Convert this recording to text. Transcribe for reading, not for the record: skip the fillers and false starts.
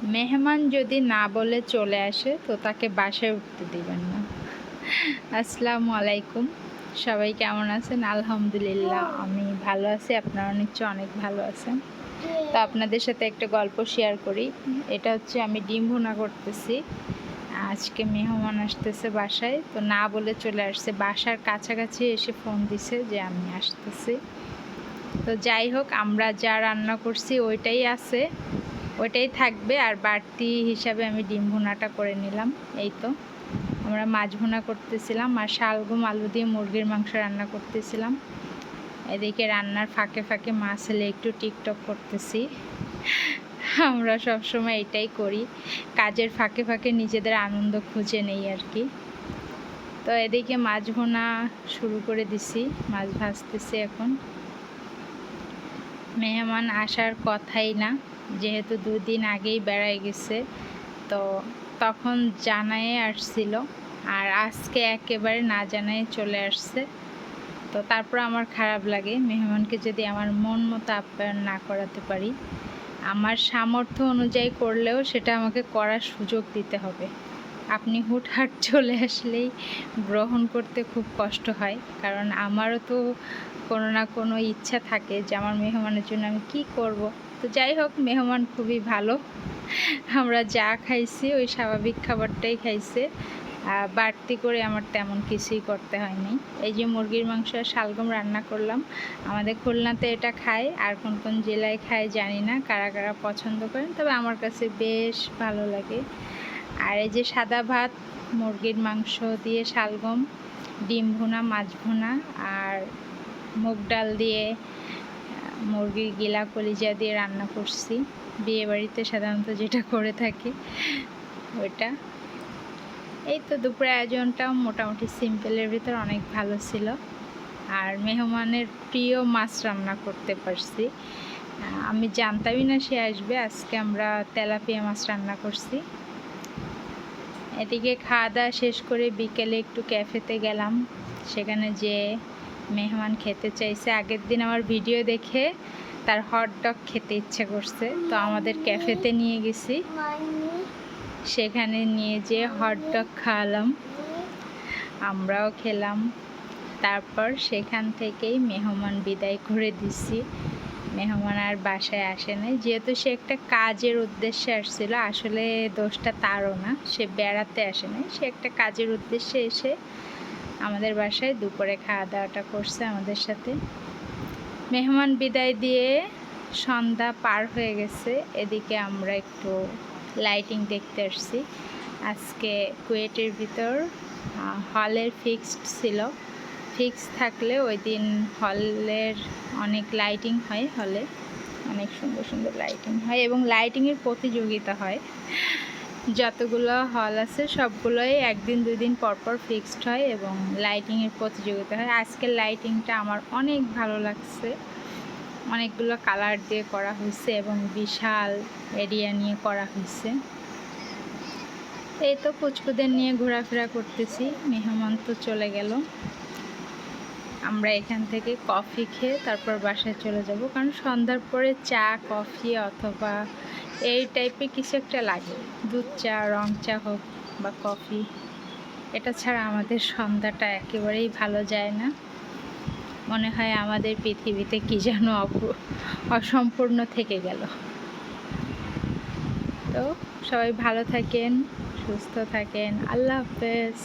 মেহমান যদি না বলে চলে আসে তো তাকে বাসায় উঠতে দিবেন না। আসসালামু আলাইকুম, সবাই কেমন আছেন? আলহামদুলিল্লাহ আমি ভালো আছি, আপনারা নিশ্চয় অনেক ভালো আছেন। তো আপনাদের সাথে একটা গল্প শেয়ার করি। এটা হচ্ছে আমি ডিম ভুনা করতেছি। আজকে মেহমান আসতেছে বাসায়, তো না বলে চলে আসছে, বাসার কাছাকাছি এসে ফোন দিছে যে আমি আসতেছি। তো যাই হোক, আমরা যা রান্না করছি ওইটাই আছে, ওইটাই থাকবে, আর বাড়তি হিসাবে আমি ডিম ভুনাটা করে নিলাম। এই তো আমরা মাছ ভুনা করতেছিলাম আর শালগম আলু দিয়ে মুরগির মাংস রান্না করতেছিলাম। এদিকে রান্নার ফাঁকে ফাঁকে মা ছেলে একটু টিকটক করতেছি। আমরা সবসময় এটাই করি, কাজের ফাঁকে ফাঁকে নিজেদের আনন্দ খুঁজে নেই আর কি। তো এদিকে মাছ ভুনা শুরু করে দিছি, মাছ ভাজতেছি এখন। মেহমান আসার কথাই না, যেহেতু 2 দিন আগেই বেড়ায় গেছে, তো তখন জানায়ে আসছিল, আর আজকে একেবারে না জানায়ে চলে আসছে। তো তারপর আমার খারাপ লাগে, মেহমানকে যদি আমার মন মতো আপ্যায়ন না করাতে পারি। আমার সামর্থ্য অনুযায়ী করলেও সেটা আমাকে করার সুযোগ দিতে হবে। আপনি হুটহাট চলে আসলেই গ্রহণ করতে খুব কষ্ট হয়, কারণ আমারও তো কোনো না কোনো ইচ্ছা থাকে যে আমার মেহমানের জন্য আমি কী করব। তো যাই হোক, মেহমান খুবই ভালো, আমরা যা খাইছি ওই স্বাভাবিক খাবারটাই খাইছে, বাড়তি করে আমার তেমন কিছুই করতে হয়নি। এই যে মুরগির মাংস আর শালগম রান্না করলাম। আমাদের খুলনাতে এটা খায়, আর কোন কোন জেলায় খায় জানি না, কারা কারা পছন্দ করেন, তবে আমার কাছে বেশ ভালো লাগে। আর এই যে সাদা ভাত, মুরগির মাংস দিয়ে শালগম, ডিম ভুনা, মাছ ভুনা, আর মুগ ডাল দিয়ে মুরগির গিলা কলিজা দিয়ে রান্না করছি, বিয়েবাড়িতে সাধারণত যেটা করে থাকি ওইটা। এই তো দুপুরের আয়োজনটা মোটামুটি সিম্পলের ভিতর অনেক ভালো ছিল। আর মেহমানের প্রিয় মাছ রান্না করতে পারছি, আমি জানতামই না সে আসবে। আজকে আমরা তেলাপিয়া মাছ রান্না করছি। এদিকে খাওয়া দাওয়া শেষ করে বিকেলে একটু ক্যাফেতে গেলাম, সেখানে যে মেহমান খেতে চাইছে, আগের দিন আমার ভিডিও দেখে তার হটডগ খেতে ইচ্ছে করছে, তো আমাদের ক্যাফেতে নিয়ে গেছি, সেখানে নিয়ে যেয়ে হটডগ খাওয়ালাম, আমরাও খেলাম। তারপর সেখান থেকেই মেহমান বিদায় করে দিছি। মেহমান আর বাসায় আসে নাই, যেহেতু সে একটা কাজের উদ্দেশ্যে আসছিল। আসলে দোষটা তারও না, সে বেড়াতে আসে নাই, সে একটা কাজের উদ্দেশ্যে এসে আমাদের বাসায় দুপুরে খাওয়া দাওয়াটা করছে আমাদের সাথে। মেহমান বিদায় দিয়ে সন্ধ্যা পার হয়ে গেছে, এদিকে আমরা একটু লাইটিং দেখতে আসছি। আজকে কুয়েটের ভিতর হলের ফিক্সড ছিল, ফিক্স থাকলে ওই দিন হলের অনেক লাইটিং হয়, হলে অনেক সুন্দর সুন্দর লাইটিং হয় এবং লাইটিংয়ের প্রতিযোগিতা হয়। যতগুলো হল আছে সবগুলোই 1 দিন 2 দিন পরপর ফিক্সড হয় এবং লাইটিংয়ের প্রতিযোগিতা হয়। আজকের লাইটিংটা আমার অনেক ভালো লাগছে, অনেকগুলো কালার দিয়ে করা হয়েছে এবং বিশাল এরিয়া নিয়ে করা হয়েছে। এই তো পুচকুদের নিয়ে ঘোরাফেরা করতেছি, মেহমান তো চলে গেল। আমরা এখান থেকে কফি খেয়ে তারপর বাসায় চলে যাব, কারণ সন্ধ্যার পরে চা কফি অথবা এই টাইপের কিছু একটা লাগে, দুধ চা, রং চা হোক বা কফি, এটা ছাড়া আমাদের সন্ধ্যাটা একেবারেই ভালো যায় না। মনে হয় আমাদের পৃথিবীতে কী যেন অসম্পূর্ণ থেকে গেল। তো সবাই ভালো থাকেন, সুস্থ থাকেন, আল্লাহ হাফেজ।